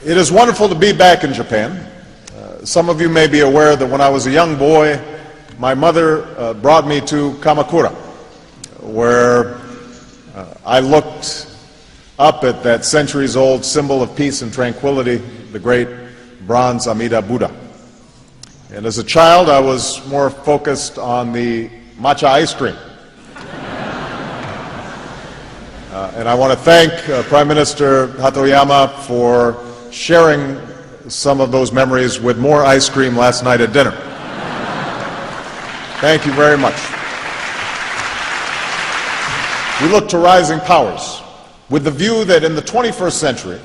It is wonderful to be back in Japan. Some of you may be aware that when I was a young boy, my mother brought me to Kamakura, where I looked up at that centuries-old symbol of peace and tranquility, the great bronze Amida Buddha. And as a child, I was more focused on the matcha ice cream. And I want to thank Prime Minister Hatoyama for sharing some of those memories with more ice cream last night at dinner. Thank you very much. We look to rising powers with the view that in the 21st century,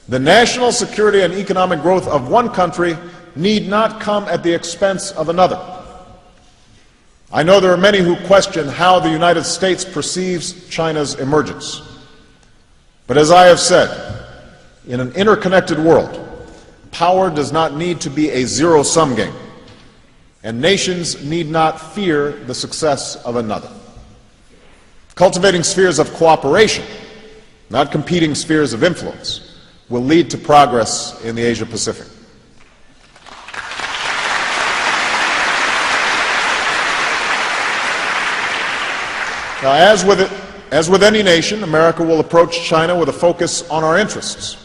the national security and economic growth of one country need not come at the expense of another. I know there are many who question how the United States perceives China's emergence. But as I have said, in an interconnected world, power does not need to be a zero-sum game, and nations need not fear the success of another. Cultivating spheres of cooperation, not competing spheres of influence, will lead to progress in the Asia-Pacific. Now, as with any nation, America will approach China with a focus on our interests.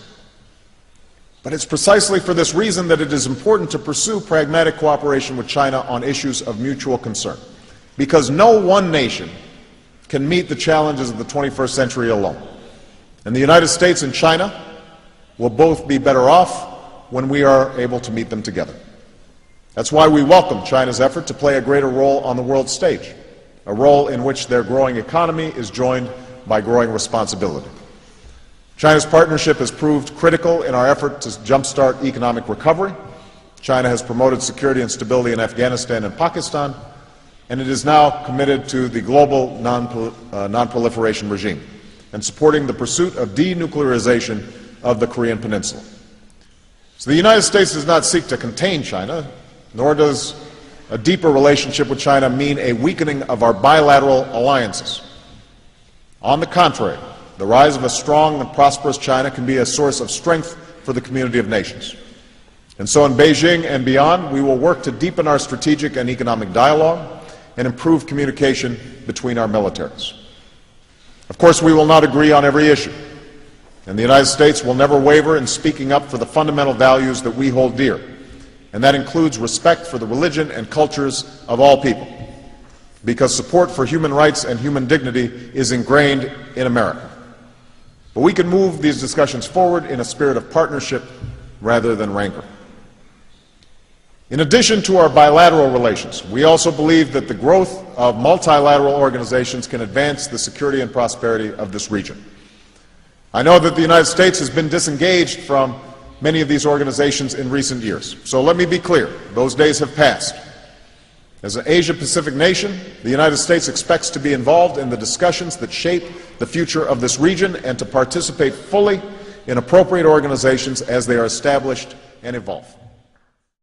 But it's precisely for this reason that it is important to pursue pragmatic cooperation with China on issues of mutual concern, because no one nation can meet the challenges of the 21st century alone. And the United States and China will both be better off when we are able to meet them together. That's why we welcome China's effort to play a greater role on the world stage, a role in which their growing economy is joined by growing responsibility. China's partnership has proved critical in our effort to jumpstart economic recovery. China has promoted security and stability in Afghanistan and Pakistan, and it is now committed to the global non-proliferation regime and supporting the pursuit of denuclearization of the Korean Peninsula. So the United States does not seek to contain China, nor does a deeper relationship with China mean a weakening of our bilateral alliances. On the contrary, the rise of a strong and prosperous China can be a source of strength for the community of nations. And so in Beijing and beyond, we will work to deepen our strategic and economic dialogue and improve communication between our militaries. Of course, we will not agree on every issue, and the United States will never waver in speaking up for the fundamental values that we hold dear, and that includes respect for the religion and cultures of all people, because support for human rights and human dignity is ingrained in America. But we can move these discussions forward in a spirit of partnership rather than rancor. In addition to our bilateral relations, we also believe that the growth of multilateral organizations can advance the security and prosperity of this region. I know that the United States has been disengaged from many of these organizations in recent years. So let me be clear, those days have passed. As an Asia-Pacific nation, the United States expects to be involved in the discussions that shape the future of this region and to participate fully in appropriate organizations as they are established and evolve.